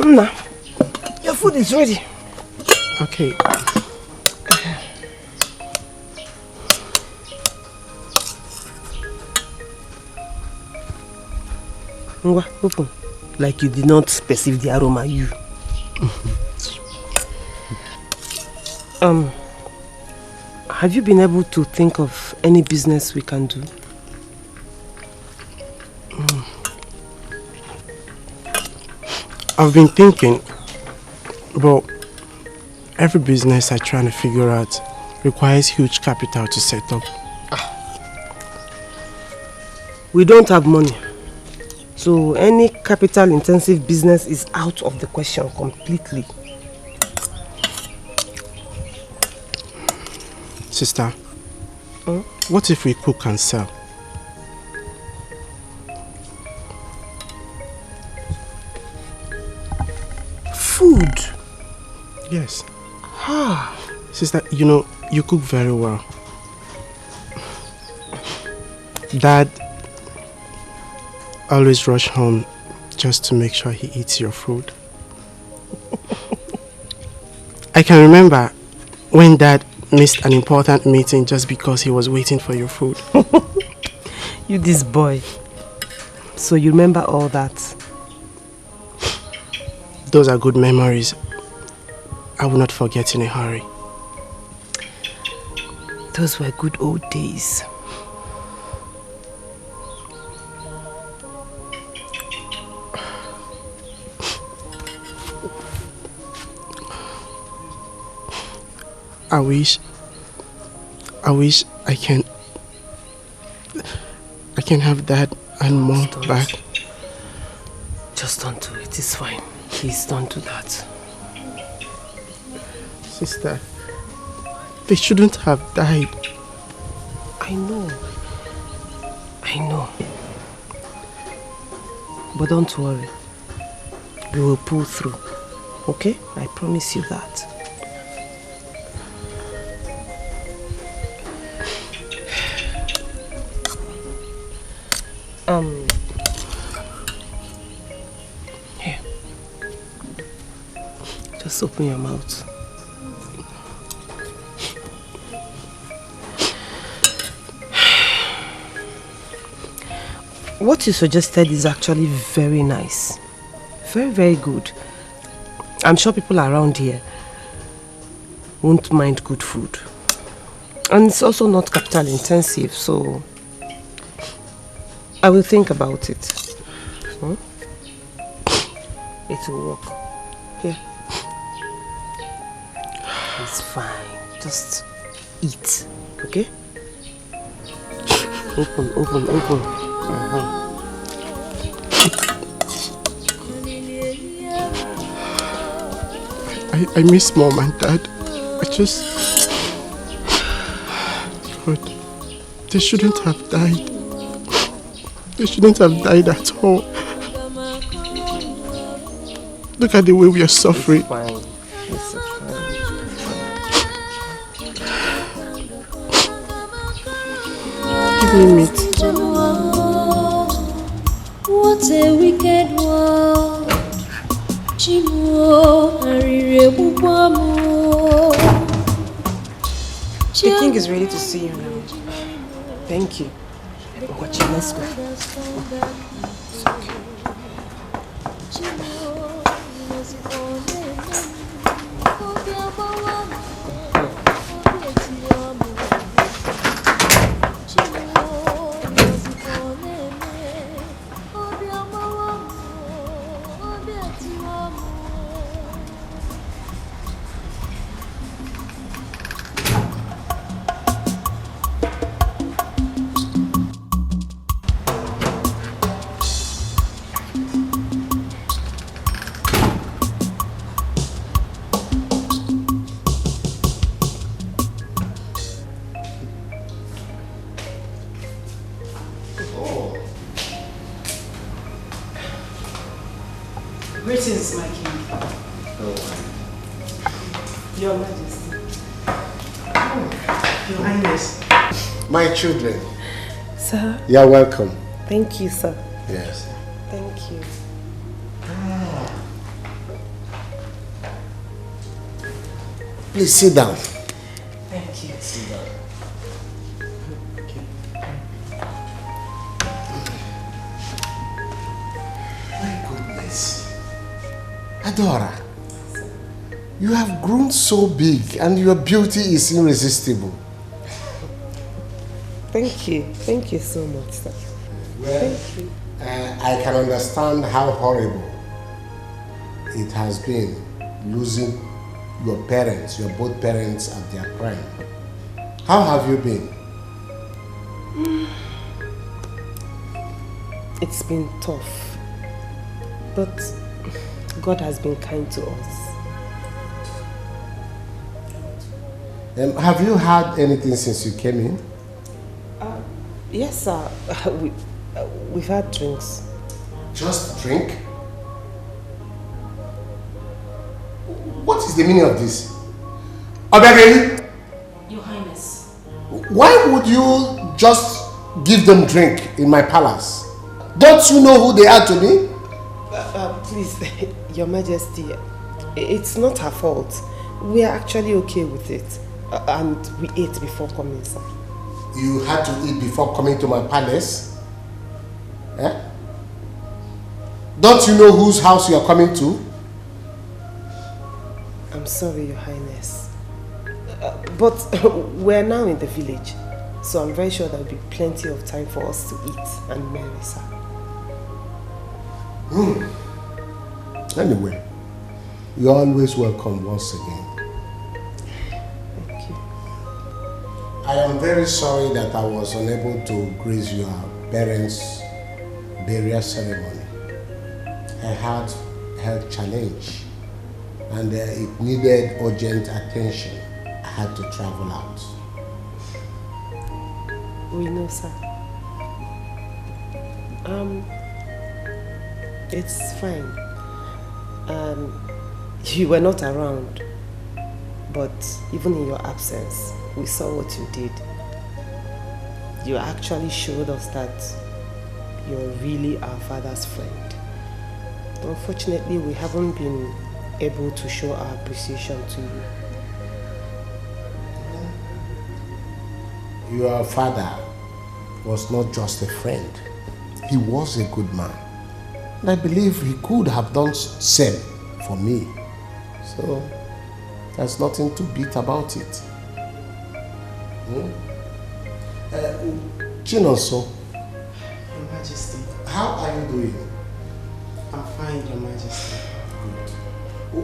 Nna, your food is ready. Okay. Ngwa, open. Like you did not perceive the aroma, you. Have you been able to think of any business we can do? I've been thinking, but every business I'm trying to figure out requires huge capital to set up. We don't have money. So any capital intensive business is out of the question completely. Sister, what if we cook and sell? Food? Yes. Sister, you know, you cook very well. Dad always rush home just to make sure he eats your food. I can remember when Dad missed an important meeting just because he was waiting for your food. You this boy. So you remember all that? Those are good memories. I will not forget in a hurry. Those were good old days. I wish I can have Dad and Mom back. Just don't do it, it's fine. Please don't do that. Sister, they shouldn't have died. I know. But don't worry. We will pull through. Okay? I promise you that. Here. Just open your mouth. What you suggested is actually very nice. Very, very good. I'm sure people around here won't mind good food. And it's also not capital intensive, so I will think about it. It will work. Here. It's fine. Just eat, okay? Open. I miss Mom and Dad. God, they shouldn't have died. They shouldn't have died at all. Look at the way we are suffering. It's fine. It's fine. Give me meat. What a wicked world. The king is ready to see you now. Thank you. Watch it, let's go. It's okay. Greetings, my king. Your Majesty. Your Highness. My children. Sir. You are welcome. Thank you, sir. Yes. Thank you. Please sit down. Thank you. Sit down. My goodness. Adora, you have grown so big and your beauty is irresistible. Thank you. Thank you so much, sir. Well, Thank you. I can understand how horrible it has been losing your parents, your both parents at their prime. How have you been? It's been tough, but God has been kind to us. Have you had anything since you came in? Yes, sir. We've had drinks. Just drink? What is the meaning of this? Obegeli? Your Highness. Why would you just give them drink in my palace? Don't you know who they are to me? Please, Your Majesty, it's not her fault. We are actually okay with it. And we ate before coming, sir. You had to eat before coming to my palace? Eh? Don't you know whose house you are coming to? I'm sorry, Your Highness. But we're now in the village, so I'm very sure there will be plenty of time for us to eat and marry, sir. Anyway, you're always welcome once again. Thank you. I am very sorry that I was unable to grace your parents' burial ceremony. I had a health challenge and it needed urgent attention. I had to travel out. We know, sir. It's fine. You were not around, but even in your absence, we saw what you did. You actually showed us that you're really our father's friend. Unfortunately, we haven't been able to show our appreciation to you. Your father was not just a friend. He was a good man. And I believe he could have done same for me. So, there's nothing to beat about it. Chinonso. Your Majesty. How are you doing? I'm fine, Your Majesty. Good.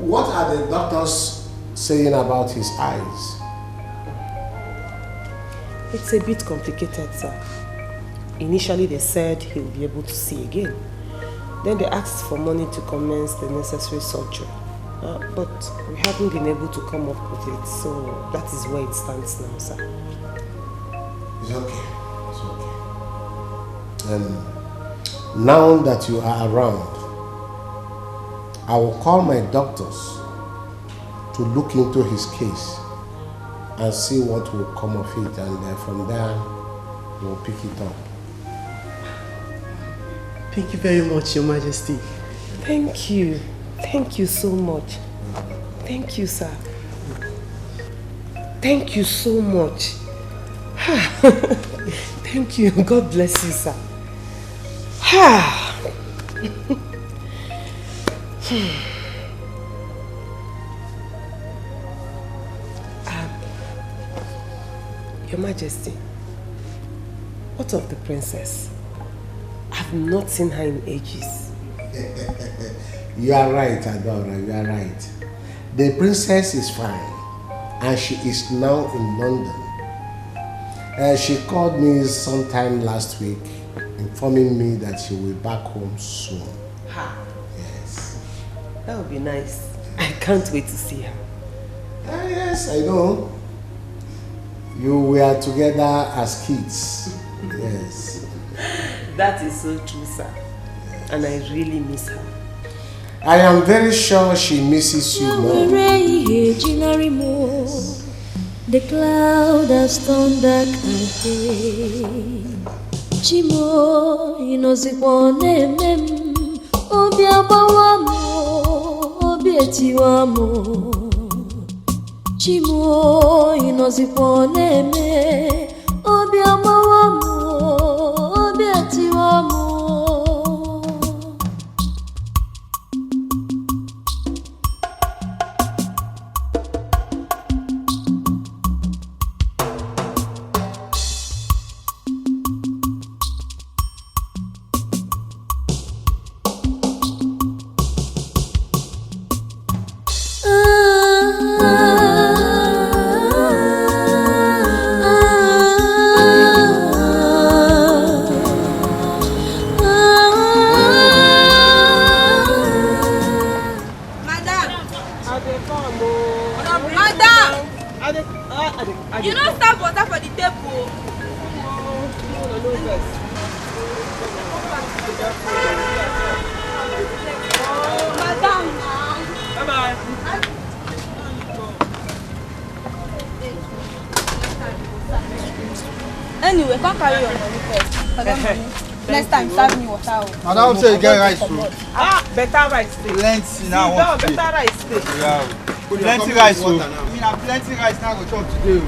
What are the doctors saying about his eyes? It's a bit complicated, sir. Initially, they said he'll be able to see again. Then they asked for money to commence the necessary surgery. But we haven't been able to come up with it, so that is where it stands now, sir. It's okay. It's okay. Now that you are around, I will call my doctors to look into his case and see what will come of it, and from there we'll pick it up. Thank you very much, Your Majesty. Thank you. Thank you so much. Thank you, sir. Thank you so much. Thank you. God bless you, sir. Your Majesty, what of the princess? I've not seen her in ages. You are right, Adora, you are right. The princess is fine and she is now in London. She called me sometime last week informing me that she will be back home soon. Yes. That would be nice. I can't wait to see her. Yes, I know. You were together as kids. Yes. That is so true, sir. And I really miss her. I am very sure she misses you more. The cloud has turned dark again. Chimo inozikwane mem obiabawamo obietiwamo. Chimo inozikwa neme obi amawa mo obi atiwa mo. You don't serve water for the table. Madam. Bye-bye. Anyway, can't carry your money first. Next time, serve me water. Madam say you get rice. Better rice. Plenty now. Better rice. Yeah. Plenty rice. Plenty rice now go chop today.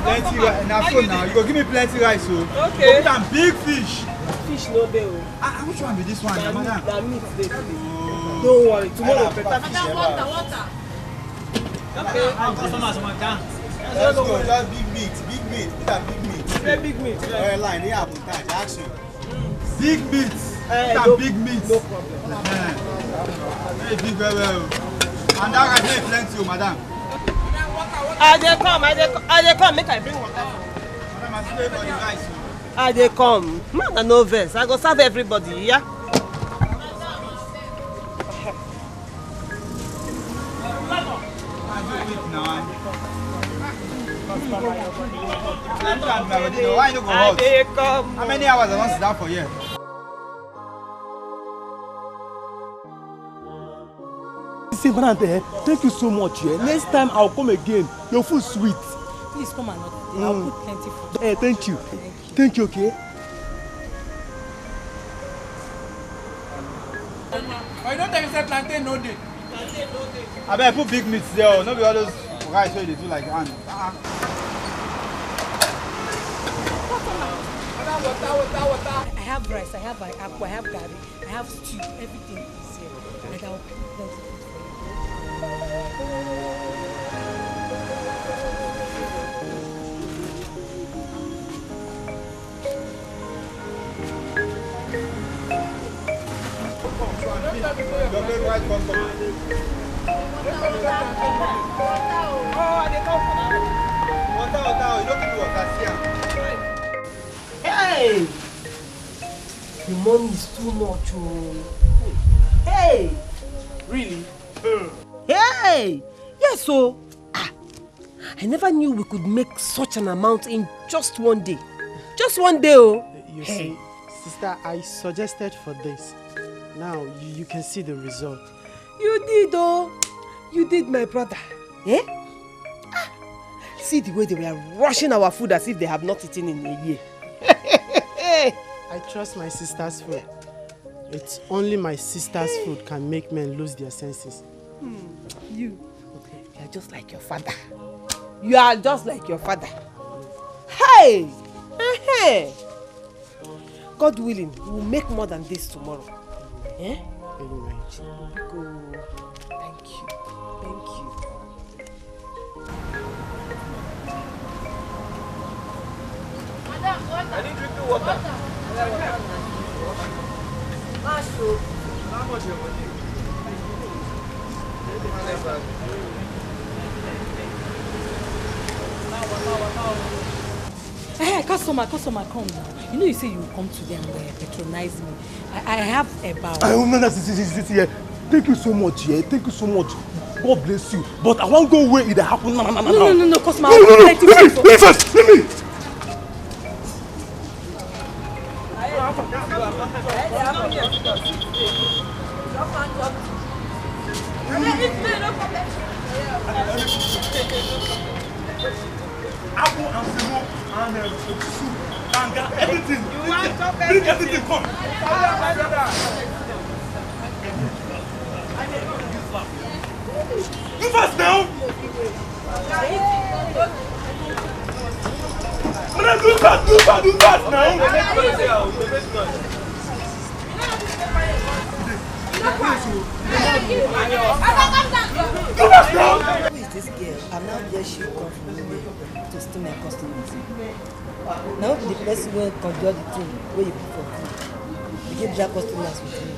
Plenty rice. Now you go give me plenty rice. Okay. Go put big fish. Fish no dey. Which one be this one, madam? That meat dey today. Don't worry, tomorrow better fish. Water. Okay. Customers, madam. Let's go. Just big meat. Put that big meat. Very big meat. Line here, action. Big meat. No, big meat. No problem. Very big, very well. And that rice is plenty, madam. I dey come, make I bring water. Madam, I stay for the rice. I dey come. Man, no vex. I go serve everybody, yeah? Why you go out? How many hours I want to sit down for here? See, Brante, thank you so much. Next time I'll come again. Your food sweet. Please come another day. I'll put plenty food. Hey, thank you. Thank you, okay? I don't tell you say plantain no day. I better put big meat there. Not be all those rice where they do like hand. Water. I have rice, I have apple, I have garri, I have stew, everything is here. And I'll put plenty food for you. Hey! The money is too much. Hey! Really? Hey! Yes, so I never knew we could make such an amount in just one day. Just one day, oh! You see, sister, I suggested for this. Now you can see the result. You did, oh! You did, my brother. Eh? See the way they were rushing our food as if they have not eaten in a year. I trust my sister's food. It's only my sister's food can make men lose their senses. You are just like your father. You are just like your father. Hey! God willing, we will make more than this tomorrow. Eh? Anyway. Go. Thank you. Thank you. I need drinking water. How much your money? Hey, customer, come now. You know you say you come today and patronize me. I have about... No, see. Thank you so much, Thank you so much. God bless you. But I won't go where it happened. No, customer. No. Let me first. Let me. Apple and Simo and soup, tanga, everything. Bring everything, come. You first now. Don't do that now. Who is this girl? I'm not there. She come from nowhere to steal my customers. Now the person will conjure the thing where you put for food. You give their customers with me.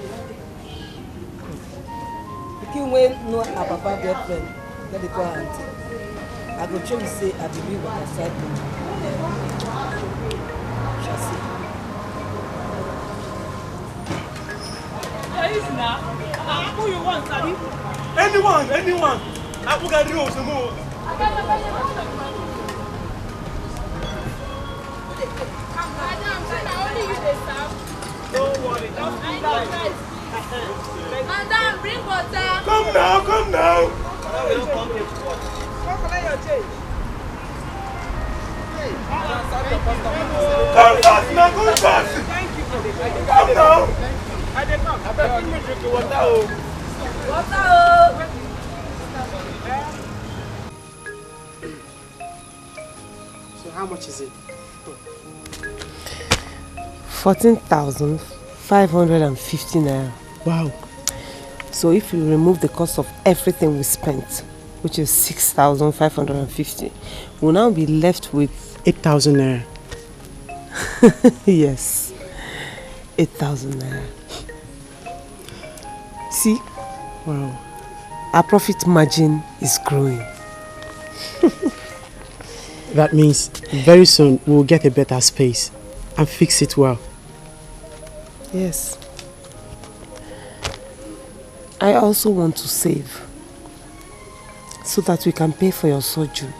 The king will know her papa girlfriend. Let the call auntie. I go show you say I believe what I said. Shall see. Who you want, Sabi? Anyone. I will get you some more. Don't worry, just be nice. Madam, bring water. Come now. We don't come here to watch. Come collect your change. Come fast now, come fast. Thank you. Come now. I did not. I bet you drink water. Water. So how much is it? 14,550 naira. Wow. So if you remove the cost of everything we spent, which is 6,550, we'll now be left with 8,000 naira. yes, 8,000 naira. See, Wow. our profit margin is growing. That means very soon we'll get a better space and fix it well. Yes. I also want to save so that we can pay for your surgery.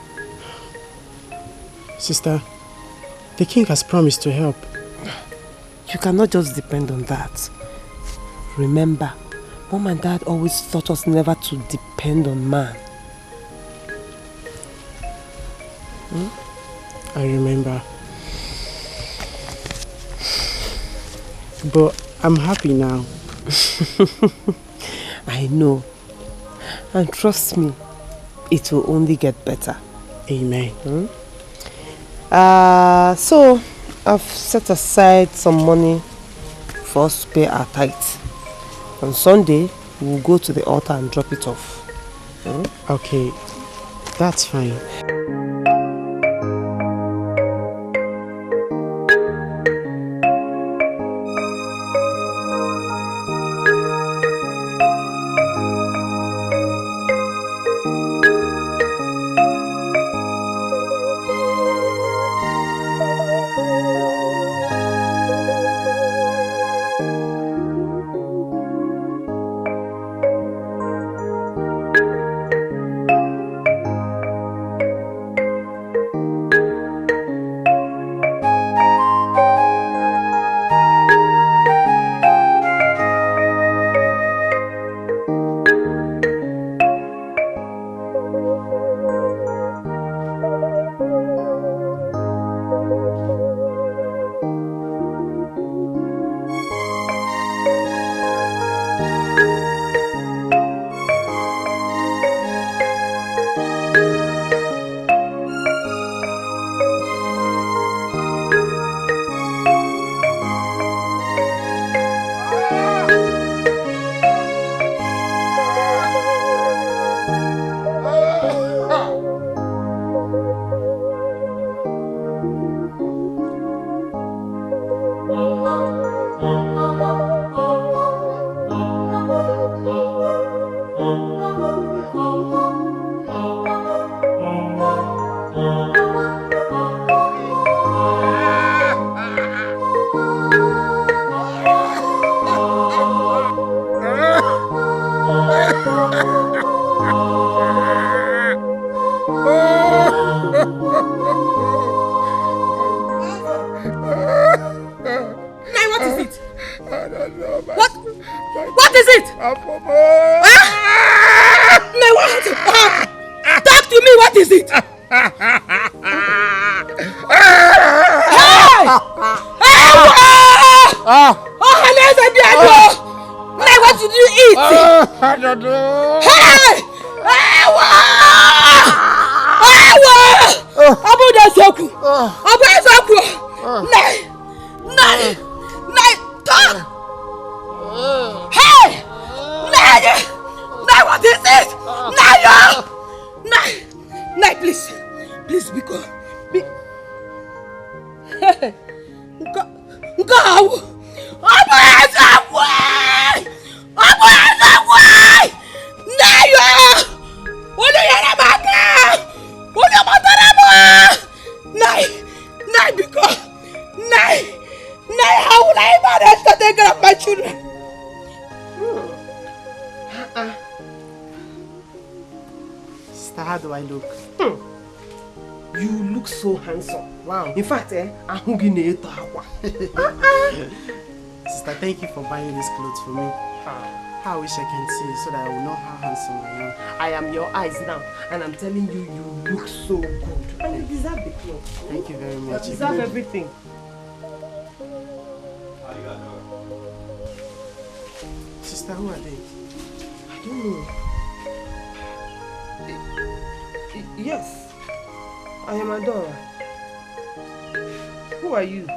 Sister, the king has promised to help. You cannot just depend on that. Remember, Mom and Dad always taught us never to depend on man. I remember. But I'm happy now. I know. And trust me, it will only get better. Amen. So, I've set aside some money for us to pay our tithe. On Sunday, we'll go to the altar and drop it off. Okay, that's fine. Hey! Nay, what is it? Nay, please. Please, because... Hey! Go! How will I manage to take care of my children? Sister, how do I look? You look so handsome. Wow. In fact, I'm going to eat aqua. Sister, thank you for buying these clothes for me. I wish I can see so that I will know how handsome I am. I am your eyes now, and I'm telling you, you look so good. And you deserve the clothes. Thank you very much. You deserve everything. Sister, who are they? I don't know. Yes, I am Adora. Who are you?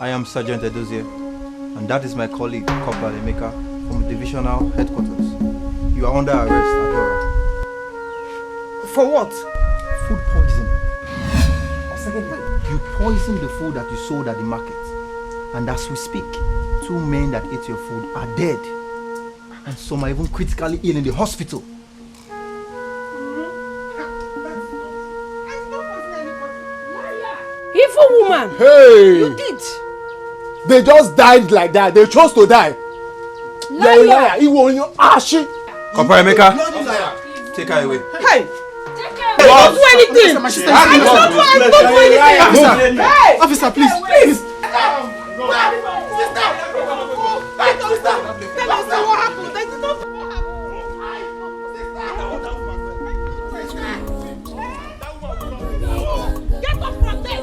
I am Sergeant Edozie, and that is my colleague, Corporal Emeka, from Divisional Headquarters. You are under arrest, Adora. For what? Food poisoning. You poisoned the food that you sold at the market. And as we speak, 2 men that ate your food are dead. And some are even critically ill in the hospital. Evil woman! Hey! You did! They just died like that. They chose to die. Liar! You're a liar. You will you ashi. Corporal Emeka, take her away. Hey! Don't do anything! Don't do anything! Hey! Officer, please! Please! What happened? Get up from there! Get up from there!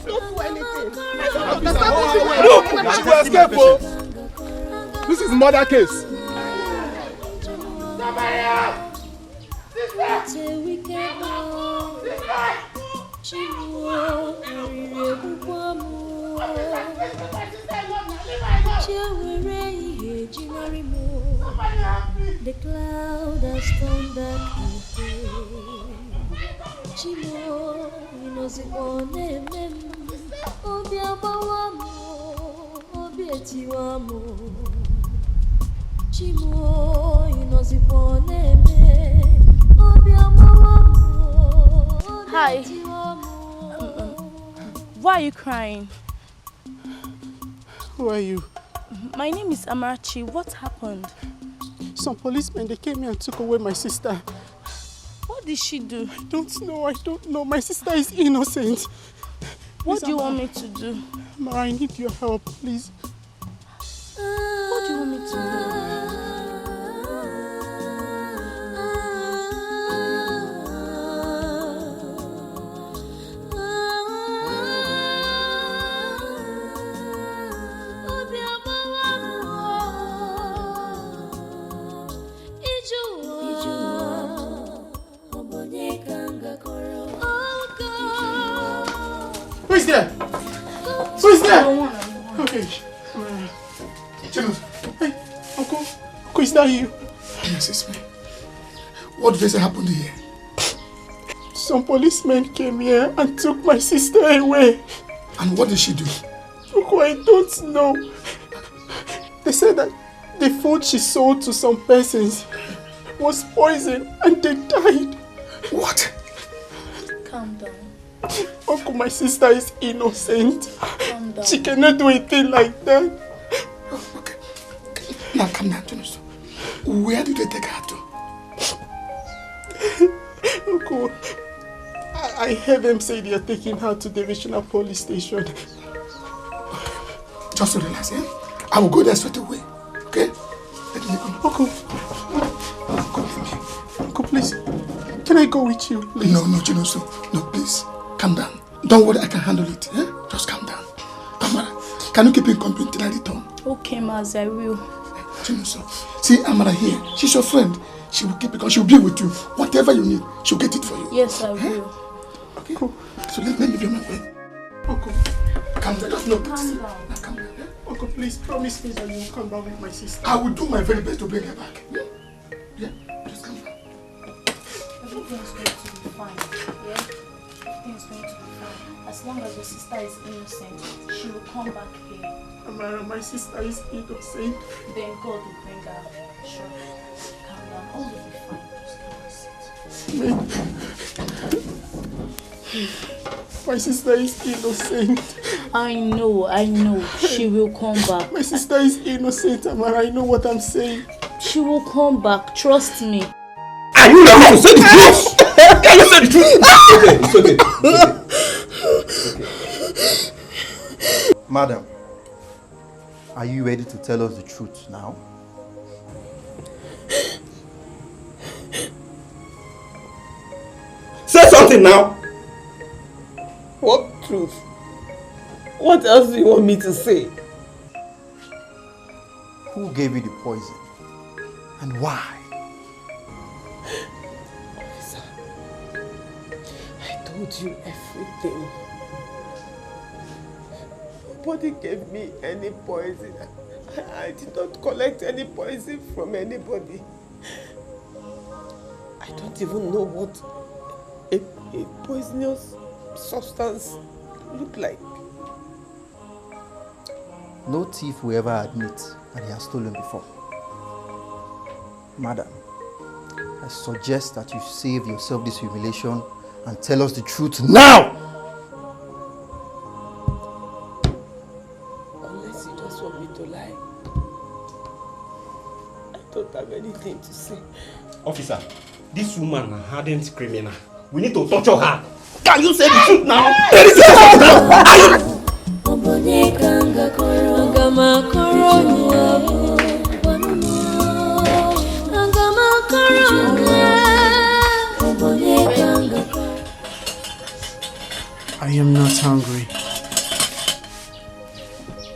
Don't do anything! Look! She will escape, oh! This is murder case. The cloud has turned back Chimo, you know the one Obiabawamo, Obietiwamo. Chimo, you know the one Obiabawamo. Hi. Why are you crying? Who are you? My name is Amarachi. What happened? Some policemen, they came here and took away my sister. What did she do? I don't know. My sister is innocent. What do you want me to do? Mara, I need your help, please. What do you want me to do? Who is there? Who is there? Okay. Hey, Uncle, is that you? Yes, it's me. What did they happen here? Some policemen came here and took my sister away. And what did she do? Uncle, I don't know. They said that the food she sold to some persons was poisoned and they died. What? Calm down. Uncle, my sister is innocent. Calm down. She cannot do a thing like that. Oh, okay. Now calm down, Jonas. Where did they take her to? Uncle, I heard them say they are taking her to the Divisional Police Station. Just relax, eh? I will go there straight away. Okay? Let me go. Uncle. Uncle, please. Can I go with you, please? No, Jonas. No, please. Calm down. Don't worry, I can handle it. Eh? Just calm down. Tamara, can you keep in company till I return? Okay, Maz, I will. See Amara here. She's your friend. She will keep because she'll be with you. Whatever you need, she'll get it for you. Yes, I will. Okay, cool. So let me leave you on my way. Uncle, calm down. Just look. Calm down. Now calm down. Uncle, please promise me that you will come back with my sister. I will do my very best to bring her back. Yeah? Just come down. Everything's going to be fine. Yeah? Everything's going to be fine. As long as your sister is innocent, she will come back here. Amara, my sister is innocent. Then God will bring her. Sure. Calm down. All will be fine. Just come and sit. My sister is innocent. I know. She will come back. My sister is innocent, Amara. I know what I'm saying. She will come back. Trust me. Are you ready to say the truth? Can you say the truth? It's okay. Madam, are you ready to tell us the truth now? Say something now. What truth? What else do you want me to say? Who gave you the poison? And why? Officer, I told you everything. Nobody gave me any poison. I did not collect any poison from anybody. I don't even know what a poisonous substance look like. No thief will ever admit that he has stolen before. Madam, I suggest that you save yourself this humiliation and tell us the truth now! Unless you just want me to lie. I don't have anything to say. Officer, this woman is a hardened criminal. We need to torture her. Can you say the truth now? Tell the truth I am not hungry.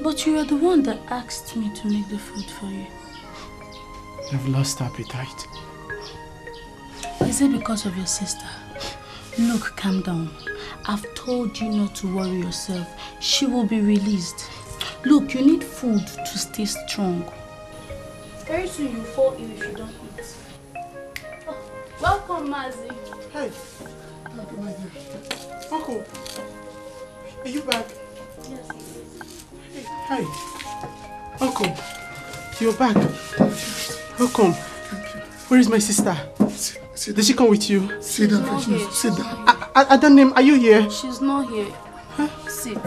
But you are the one that asked me to make the food for you. I've lost appetite. Is it because of your sister? Look, calm down. I've told you not to worry yourself. She will be released. Look, you need food to stay strong. Very soon you'll fall ill if you don't eat. Oh, welcome, Mazi. Hey. Uncle. Are you back? Yes. Hey. Uncle. You're back. Welcome. Where is my sister? Did she come with you? Sit down, Precious. Sit down. Adanim, are you here? She's not here. Huh? Sit.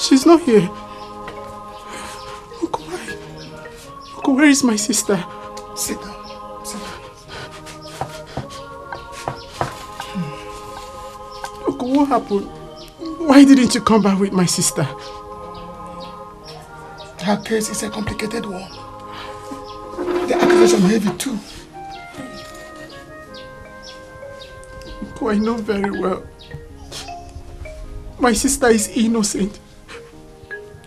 She's not here. Uncle, why? Uncle, where is my sister? Sit down. Sit down. Uncle, what happened? Why didn't you come back with my sister? Her case is a complicated one. The accusations are heavy too. Uncle, I know very well. My sister is innocent.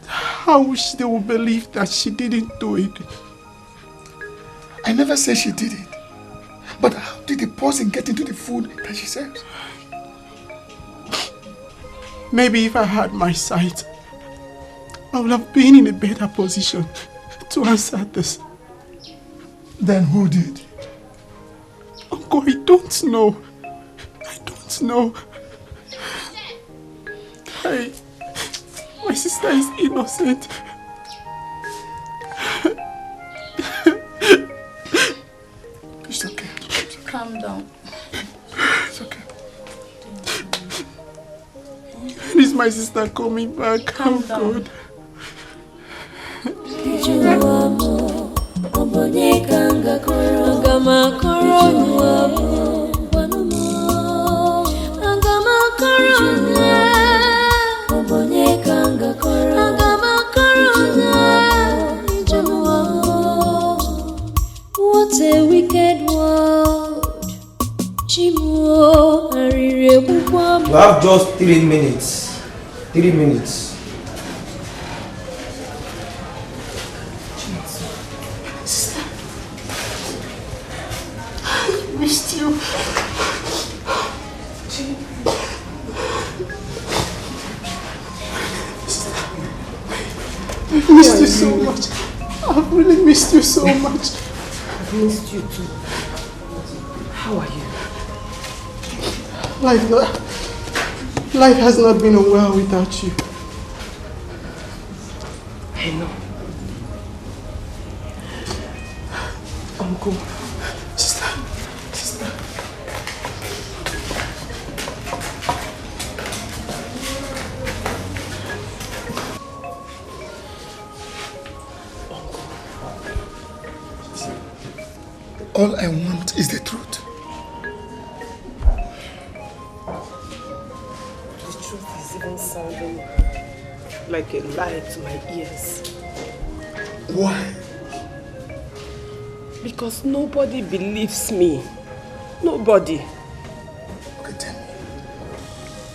How wish they will believe that she didn't do it. I never said she did it. But how did the poison get into the food that she serves? Maybe if I had my sight, I would have been in a better position to answer this. Then who did? Uncle, I don't know. I don't know. My sister is innocent. It's okay. Calm down. It's okay. When is my sister coming back? Calm down. God. What a wicked world. You have just 3 minutes. 3 minutes. missed you. I've missed you so much. I've really missed you so much. I've missed you too. How are you? Life has not been a well without you. I know. Uncle. Sister. All I want is the truth. The truth is even sounding like a lie to my ears. Why? Because nobody believes me. Nobody. Okay, tell me.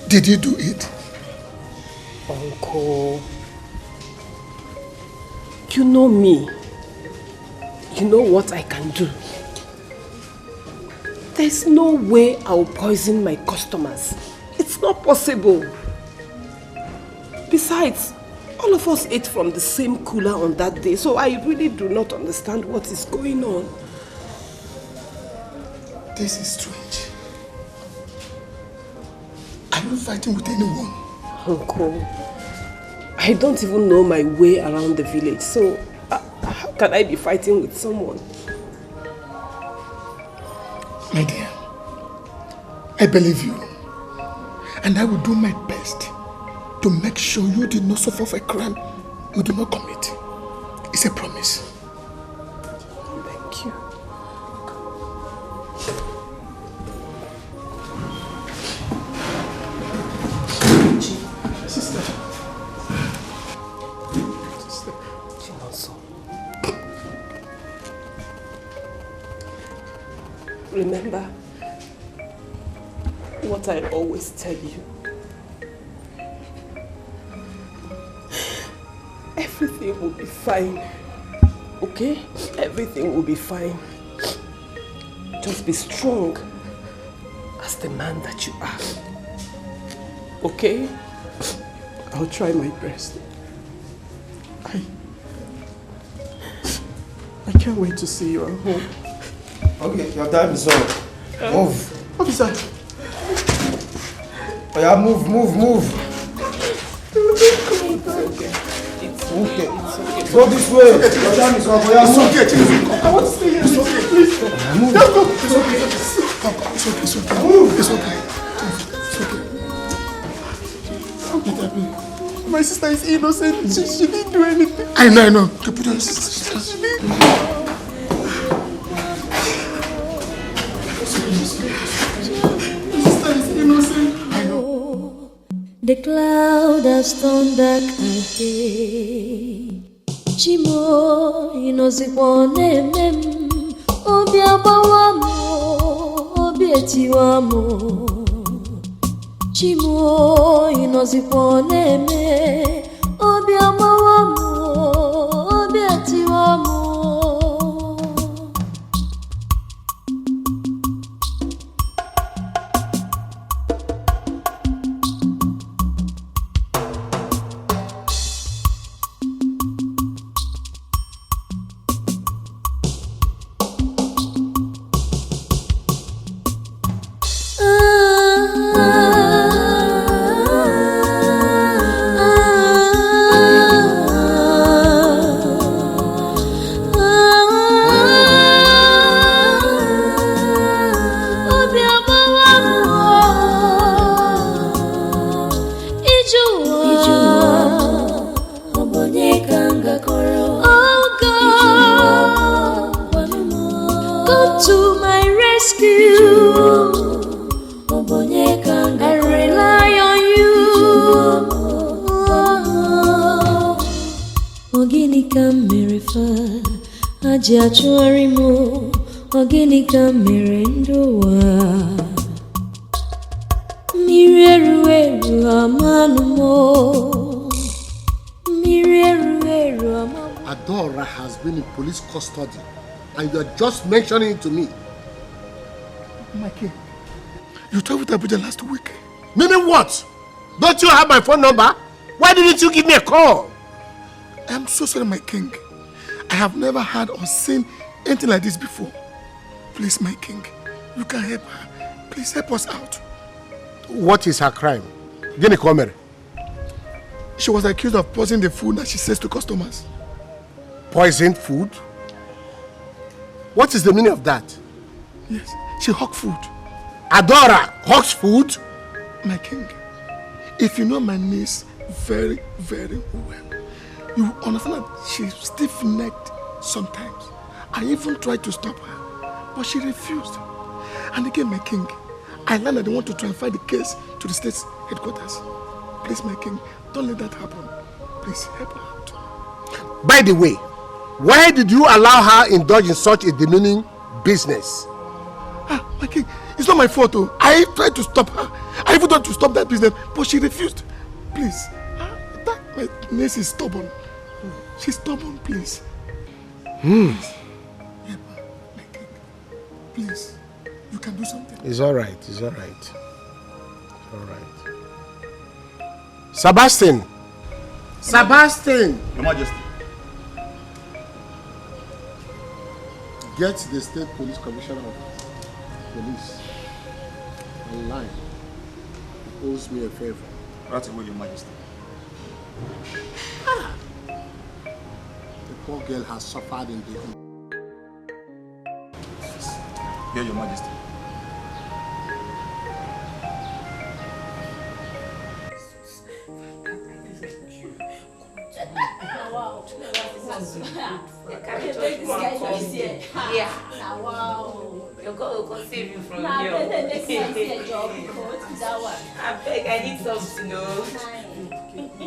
Did you do it? Uncle. You know me. You know what I can do. There's no way I'll poison my customers. It's not possible. Besides, all of us ate from the same cooler on that day, so I really do not understand what is going on. This is strange. Are you fighting with anyone? Uncle, I don't even know my way around the village, so how can I be fighting with someone? My dear, I believe you, and I will do my best to make sure you did not suffer for a crime you do not commit. It's a promise. Thank you. Sister. Chinonso. Remember what I always tell you. Everything will be fine. Okay? Everything will be fine. Just be strong as the man that you are. Okay? I'll try my best. I can't wait to see you at home. Okay, your time is up. Move. What is that? Oh yeah, move. It's okay. It's okay. Go this way. Your time is up. Oh yeah, It's move. okay, I want to stay here. It's okay, please. Move. Let's go. It's okay. It's okay. Move. It's okay. It's okay. My sister is innocent. She didn't do anything. I know. Okay, put on your sister. She didn't. The cloud has turned dark again. Chimo inozikwane mem. Obi abawamo, obi etiwamo. Chimo inozikwane me. Obi abawamo, obi etiwamo. Achuarimo, Oginika Mirendoa Mirerueru Amanumo Mirerueru Amanumo. Adora has been in police custody and you are just mentioning it to me. My king, you talked with Abuja last week. Meaning what? Don't you have my phone number? Why didn't you give me a call? I'm so sorry, my king. I have never had or seen anything like this before. Please, my king, you can help her. Please help us out. What is her crime? Give me comment. She was accused of poisoning the food that she sells to customers. Poisoned food? What is the meaning of that? Yes, she hawked food. Adora hawks food? My king, if you know my niece very, very well, you will understand that she's stiff-necked sometimes. I even tried to stop her, but she refused. And again, my king, I learned that they want to transfer the case to the state's headquarters. Please, my king, don't let that happen. Please, help her out. By the way, why did you allow her indulge in such a demeaning business? Ah, my king, it's not my fault, though. I tried to stop her. I even tried to stop that business, but she refused. Please, my niece is stubborn. She's stubborn, please. Help her, my king. Please, you can do something. It's all right. It's all right. It's all right. Sebastian! Sebastian! Your Majesty. Get the State Police Commissioner of Police online. He owes me a favor. Right away, Your Majesty. The poor girl has suffered in the home. Here, Your Majesty. Yeah. Wow. Your God will save you from here. I beg, I need something, no.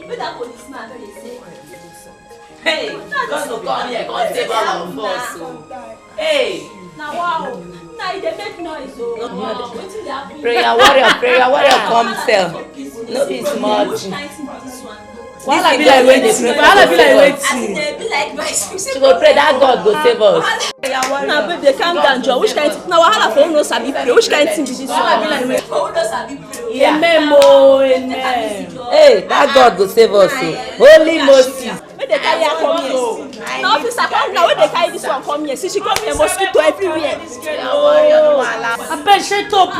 With that policeman, they say. Hey, God will come here, God save all of us. Hey. Now, wow. Now, they make noise. Prayer warrior, come tell. No, it's much. While I be like waiting, she go pray that God go save us. Now, babe, they calm down, Joe. Which kind? Now, wahala for no sabi pray. Which kind thing be this one? Amen. Hey, that God go save us. Holy Moses. Where they carry her come here? Now, officer, come now. Where they carry this one come here? See, she come here, mosquito everywhere. I bet she top.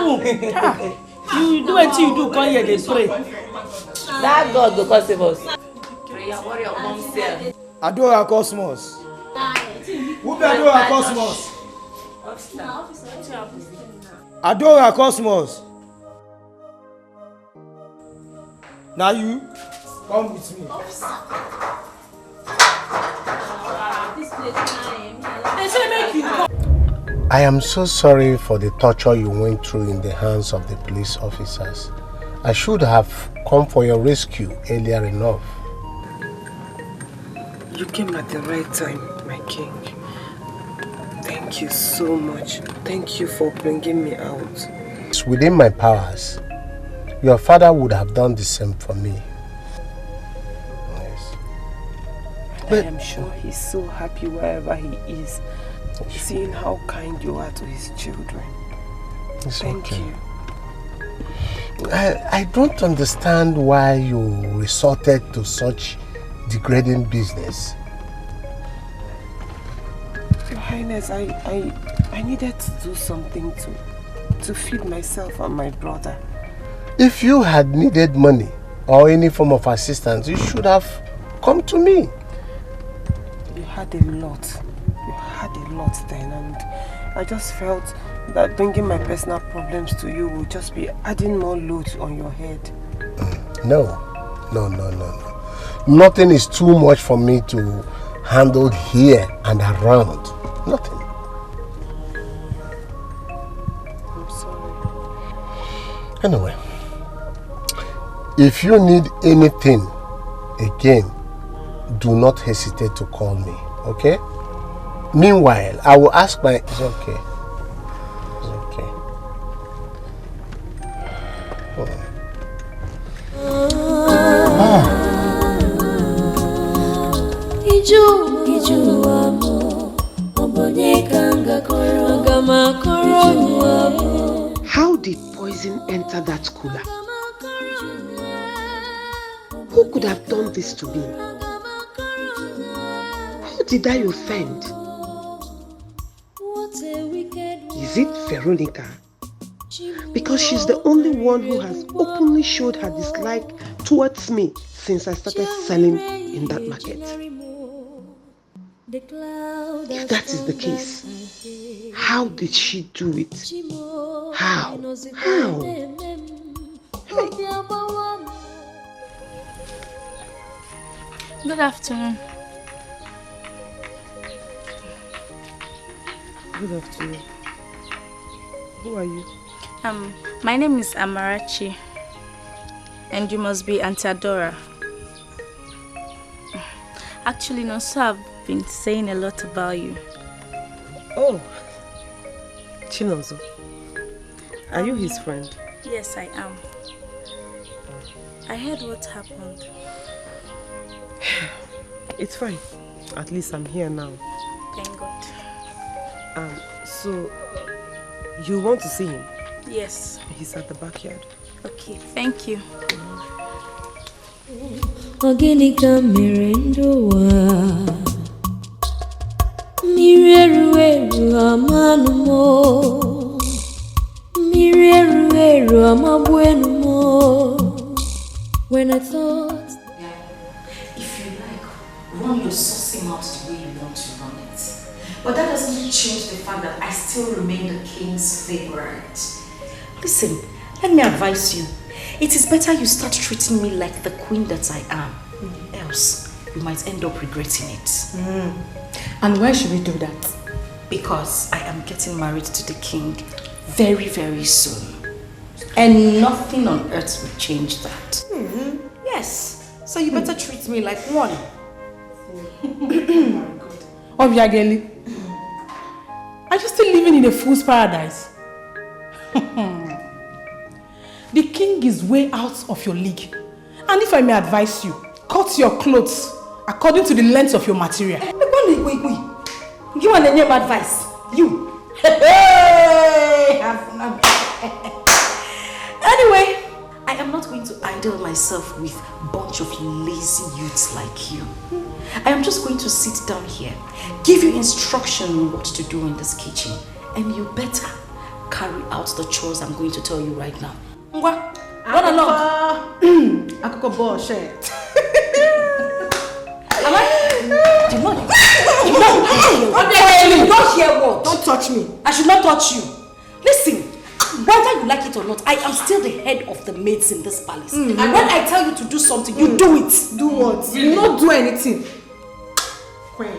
You do until you do. Come here, they pray. That God go save us. Prayer warrior comes here. Adora Cosmos. Who be Adora Cosmos? Adora Cosmos. Now you come with me. I am so sorry for the torture you went through in the hands of the police officers. I should have come for your rescue earlier enough. You came at the right time, my king. Thank you so much. Thank you for bringing me out. It's within my powers. Your father would have done the same for me. Yes. But I am sure he's so happy wherever he is, seeing how kind you are to his children. Thank you. I don't understand why you resorted to such degrading business. Your Highness, I needed to do something to feed myself and my brother. If you had needed money or any form of assistance, you should have come to me. You had a lot. You had a lot then, and I just felt that bringing my personal problems to you would just be adding more load on your head. No. Nothing is too much for me to handle here and around. Nothing. I'm sorry. Anyway, if you need anything again, do not hesitate to call me, okay? Meanwhile, I will ask my... It's okay. It's okay. Iju amo, obonye kanga koro, agama koro poison enter that cooler? Who could have done this to me? Who did I offend? Is it Veronica? Because she's the only one who has openly showed her dislike towards me since I started selling in that market. If that is the case, how did she do it? How? How? Hey. Good afternoon. Good afternoon. Who are you? My name is Amarachi, and you must be Auntie Adora. Actually, no, so I've been saying a lot about you. Oh, Chinonso. Are you his friend? Yes, I am. I heard what happened. It's fine. At least I'm here now. Thank God. So you want to see him? Yes. He's at the backyard. Okay, thank you. Organica mirendoa Mirerueru amanumo Mirerueru amabuenumo. When I thought, if you like, run your saucy mouth the way you want to run it. But that doesn't change the fact that I still remain the king's favorite. Listen, let me advise you. It is better you start treating me like the queen that I am. Else, you might end up regretting it. And why should we do that? Because I am getting married to the king very, very soon. And nothing on earth will change that. Yes. So you better treat me like one. Obiageli, are you still living in a fool's paradise? The king is way out of your league. And if I may advise you, cut your clothes according to the length of your material. Wait. Give me a name advice. You. Anyway, I am not going to idle myself with a bunch of lazy youths like you. I am just going to sit down here, give you instruction on what to do in this kitchen, and you better carry out the chores I'm going to tell you right now. Ngwa, run along. Akoko bullshit. Am I? You don't hear what? Don't touch me. I should not touch you. Listen, whether you like it or not, I am still the head of the maids in this palace. And when I tell you to do something, you do it. Do what? You will not do anything. Queen.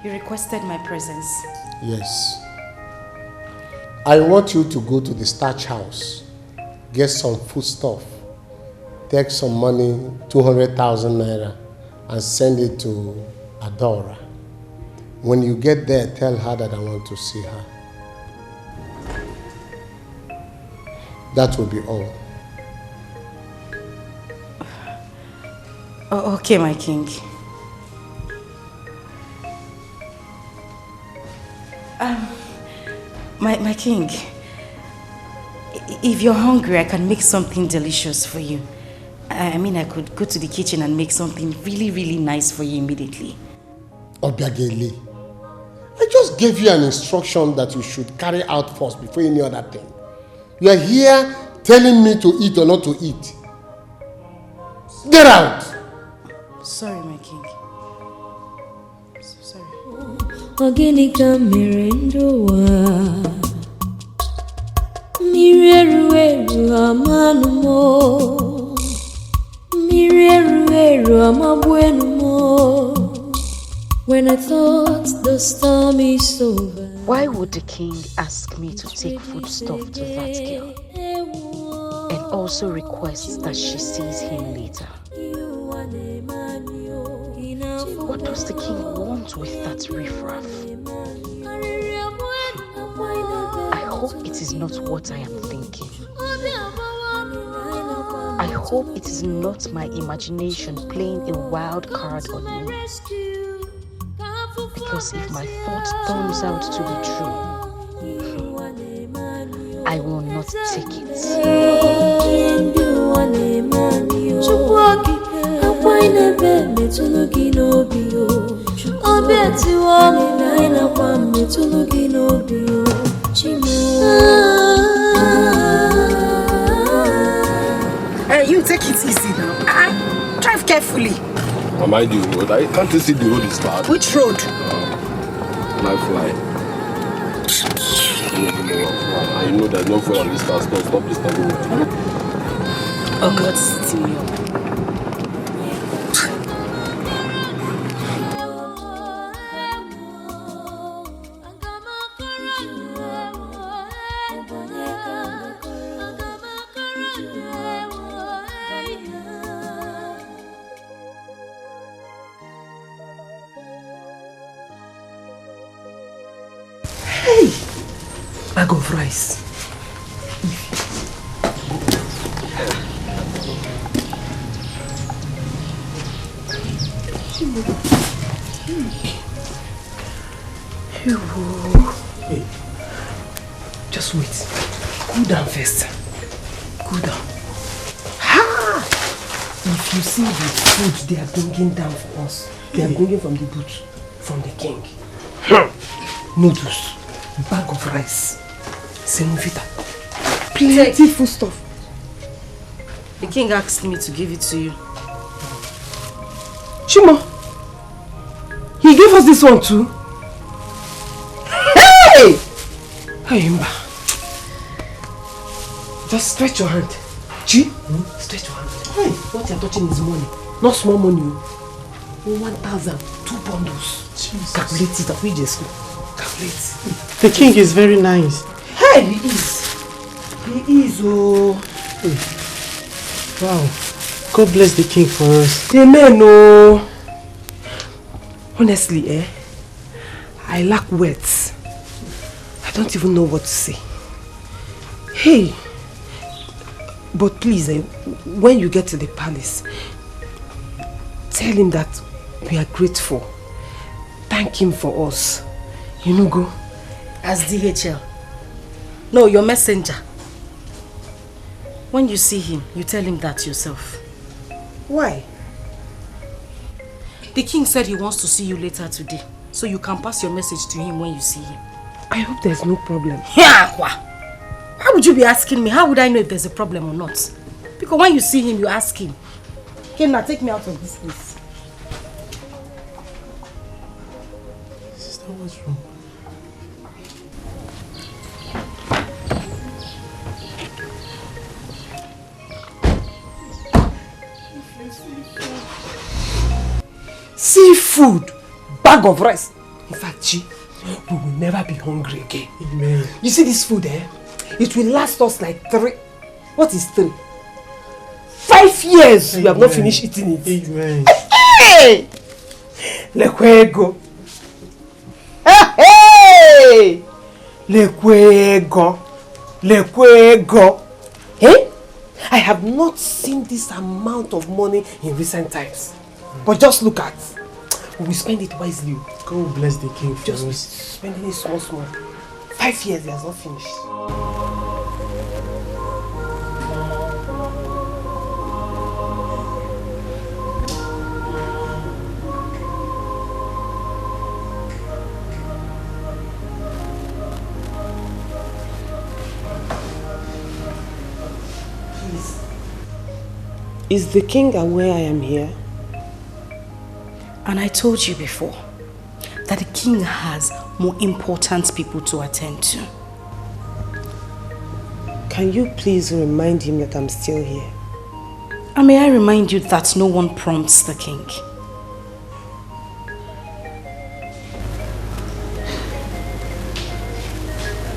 You requested my presence. Yes. I want you to go to the starch house, get some food stuff, take some money, 200,000 naira, and send it to Adora. When you get there, tell her that I want to see her. That will be all. Oh, okay, my king. My king, if you're hungry, I can make something delicious for you. I mean, I could go to the kitchen and make something really, really nice for you immediately. Obiageli, I just gave you an instruction that you should carry out first before any other thing. You are here telling me to eat or not to eat. Get out! Sorry, my king. So sorry. Organica mirendoa Mirerueru amanumo Mirerueru amabuenumo. When I thought the storm is over. Why would the king ask me to take foodstuff to that girl? And also request that she sees him later? What does the king want with that riffraff? I hope it is not what I am thinking. I hope it is not my imagination playing a wild card on me. Because if my thought turns out to be true, I will not take it. You take it easy now. Drive carefully. Am I the road? Can't you see the road is bad? Which road? Life line. I know there's no fuel on this car. Stop disturbing me. Oh God, it's me up. Bag of rice. Hey, just wait. Cool down first. Cool down. Ha! If you see the food they are bringing down for us, they are bringing from the boot, from the king. Noodles, bag of rice, semovita, plenty food stuff. The king asked me to give it to you. Shimo, he gave us this one too. Hey! Ayimba. Just stretch your hand. Chi? Stretch your hand. Hey, what you are touching is money. Not small money. 1,000, 2 bundles. Jesus. Calculate it up. We just calculate. The king is very nice. Hey, he is. He is. Oh. Hey. Wow. God bless the king for us. Amen. Oh. Honestly, I lack words. I don't even know what to say. Hey. But please, when you get to the palace, tell him that we are grateful. Thank him for us. You know, go. As DHL. No, your messenger. When you see him, you tell him that yourself. Why? The king said he wants to see you later today, so you can pass your message to him when you see him. I hope there's no problem. Yeah, why would you be asking me? How would I know if there's a problem or not? Because when you see him, you ask him. Okay, now take me out of this place. Sister, what's wrong? Seafood, bag of rice. In fact, Chi, we will never be hungry again. Amen. You see this food, it will last us like 3. What is 3? 5 years. Amen. We have not finished eating it. Amen. Hey! Lekwego. Hey! Lekwego. Lekwego. Hey? I have not seen this amount of money in recent times. But just look at, we will spend it wisely. God bless the king for just us. Spending it small. 5 years, he has not finished. Please. Is the king aware I am here? And I told you before that the king has more important people to attend to. Can you please remind him that I'm still here? And may I remind you that no one prompts the king.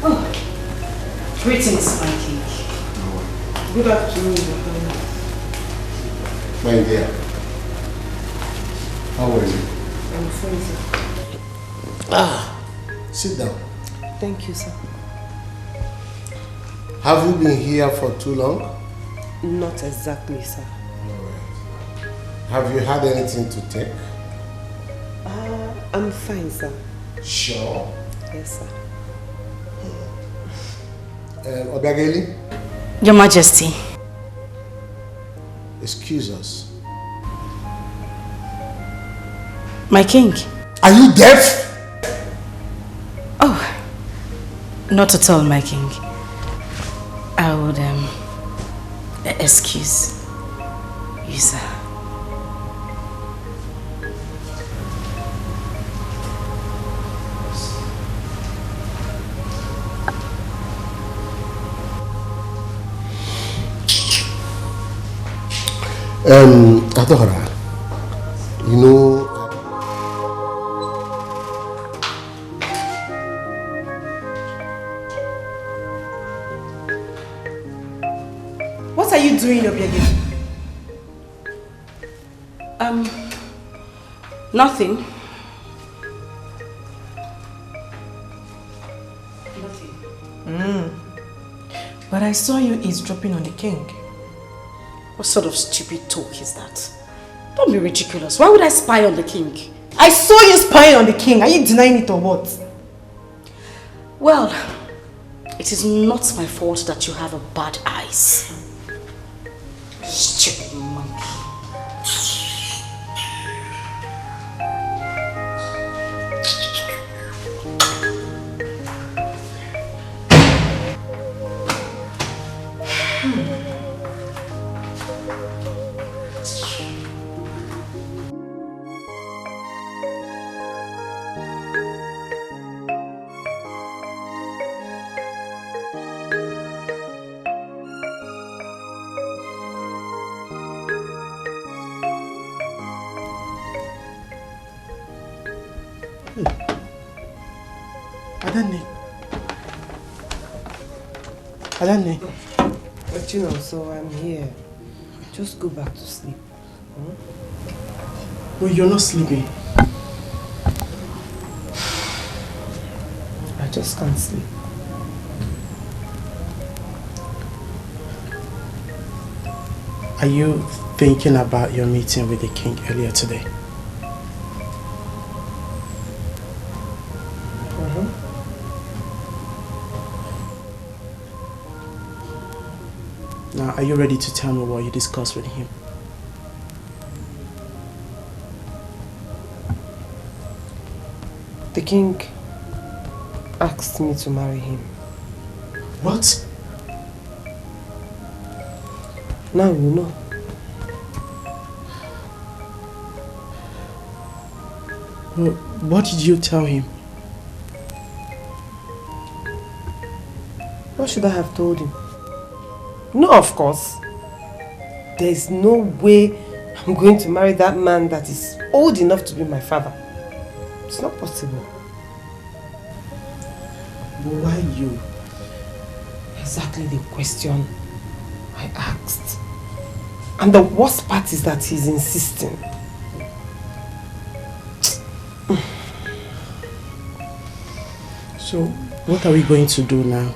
Oh, greetings, my king. Good afternoon. My dear, how are you? I'm fine, sir. Sit down. Thank you, sir. Have you been here for too long? Not exactly, sir. Have you had anything to take? I'm fine, sir. Sure? Yes, sir. Obiageli? Your Majesty. Excuse us. My king. Are you deaf? Oh, not at all, my king. I would excuse you, sir. Adora, you know, What are you doing, Obiageli? Nothing. But I saw you eavesdropping on the king. What sort of stupid talk is that? Don't be ridiculous. Why would I spy on the king? I saw you spying on the king. Are you denying it or what? Well, it is not my fault that you have a bad eyes. Stupid monkey. Adane. But you know, so I'm here. Just go back to sleep. Well, you're not sleeping. I just can't sleep. Are you thinking about your meeting with the king earlier today? Now, are you ready to tell me what you discussed with him? The king asked me to marry him. What? Now you know. Well, what did you tell him? What should I have told him? No, of course. There is no way I'm going to marry that man that is old enough to be my father. It's not possible. But why you? Exactly the question I asked. And the worst part is that he's insisting. So, what are we going to do now?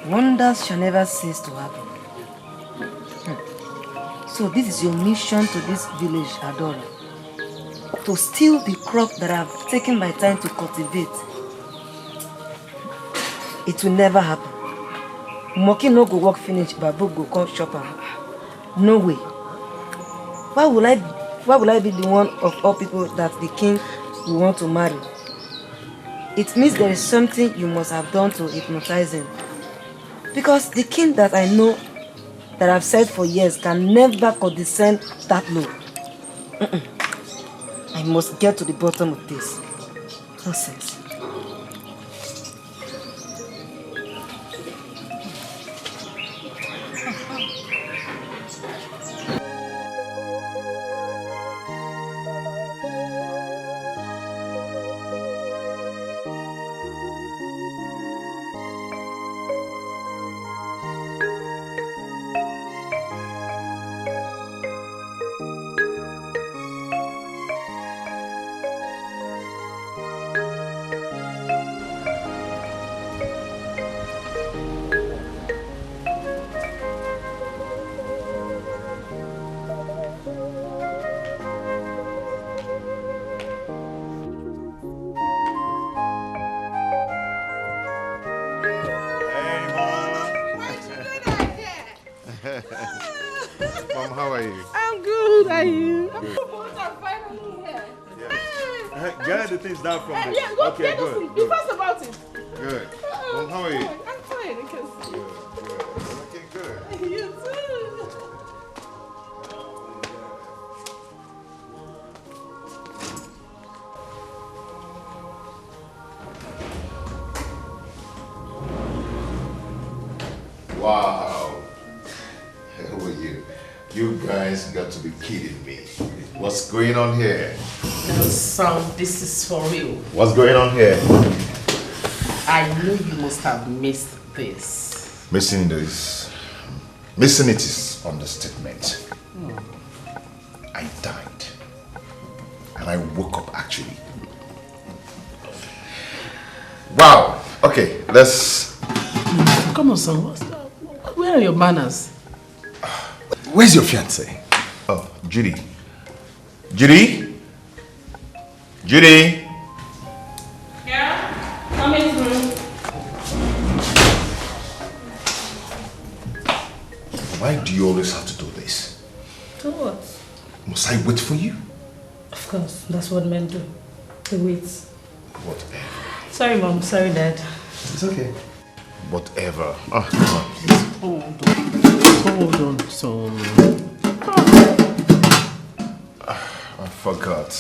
Wonders shall never cease to happen. So this is your mission to this village, Adora. To steal the crop that I've taken my time to cultivate. It will never happen. Moki no go work finish, Babu go come shop am. No way. Why will I be the one of all people that the king will want to marry? It means there is something you must have done to hypnotize him. Because the king that I know, that I've said for years, can never condescend that low. I must get to the bottom of this. Nonsense. Mom, how are you? I'm good, are you? Good. I'm finally here. Yeah. Get the things down from there. Yeah, go Okay, get good. Be fast about it. Good. Mom, how are you? I'm fine, I can see. Good. Okay, good. You too. Wow. Who are you? You guys got to be kidding me. What's going on here? No, son, this is for real. What's going on here? I know you must have missed this. Missing this. Missing it is understatement. I died. And I woke up actually. Wow. Okay, let's... Come on, son. Where are your manners? Where's your fiancé? Oh, Judy. Judy? Judy? Yeah? Coming through. Why do you always have to do this? Do what? Must I wait for you? Of course, that's what men do. They wait. Whatever. Sorry, Mom. Sorry, Dad. It's okay. Whatever. Hold on, son. I forgot.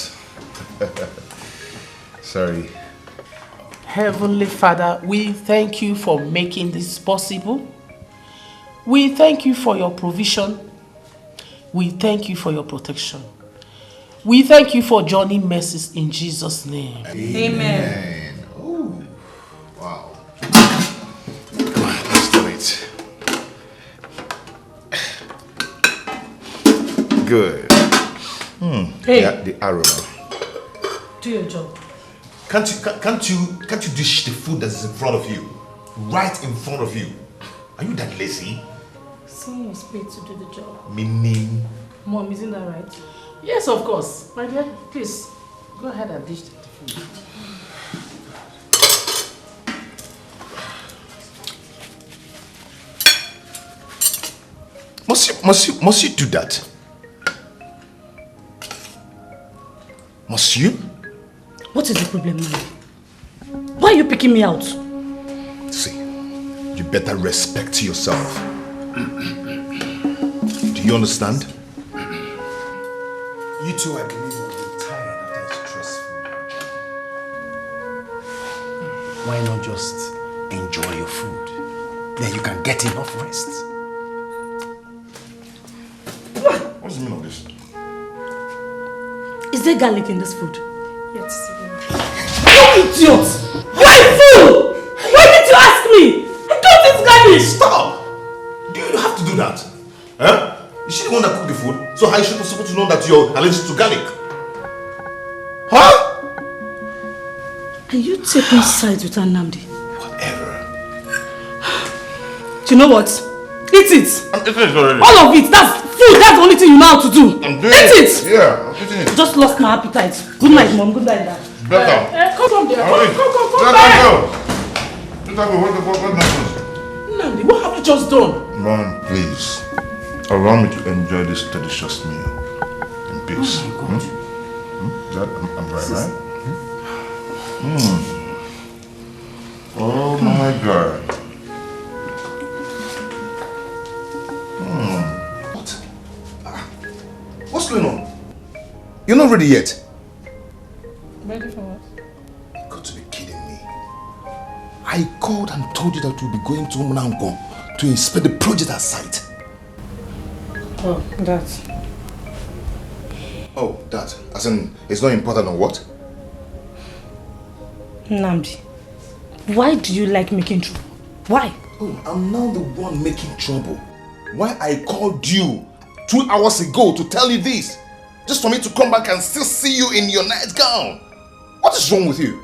Sorry. Heavenly Father, we thank you for making this possible. We thank you for your provision. We thank you for your protection. We thank you for journey mercies in Jesus' name. Amen. Oh, wow. Come on, let's do it. Good. Hey. The aroma. Do your job. Can't you dish the food that's in front of you? Right in front of you. Are you that lazy? Someone was paid to do the job. Meaning? Mom, isn't that right? Yes, of course. My dear, please, go ahead and dish the food. Must you do that? Must you? What is the problem now? Why are you picking me out? See, you better respect yourself. Do you understand? You two, I believe, will be tired after a stressful. Why not just enjoy your food? Then you can get enough rest. What's the meaning of this? Is there garlic in this food? Yes. You idiot! Why fool? Why did you ask me? I don't eat garlic! Stop! Do you have to do that? Huh? Is she the one that cooked the food? So how is she supposed to know that you're allergic to garlic? Huh? Are you taking sides with Nnamdi? Whatever. Do you know what? Eat it! I'm eating it already. All of it! That's food! That's the only thing you know how to do! I'm doing Eat it! Yeah, I'm eating it. Just lost my appetite. Good night, Mom. Good night, Dad. Better. Come there. Come Let back. her go. Let her go. What nonsense? Nandi, what have you just done? Mom, please. Allow me to enjoy this delicious meal in peace. Oh my God. That, I'm right, right? Oh my God. What? What's going on? You're not ready yet. Ready for what? You've got to be kidding me. I called and told you that we'll be going to Umunango to inspect the project at site. Oh, that. Oh, that. As in, it's not important or what? Nnamdi, why do you like making trouble? Why? Oh, I'm now the one making trouble. Why I called you 2 hours ago to tell you this? Just for me to come back and still see you in your nightgown. What is wrong with you?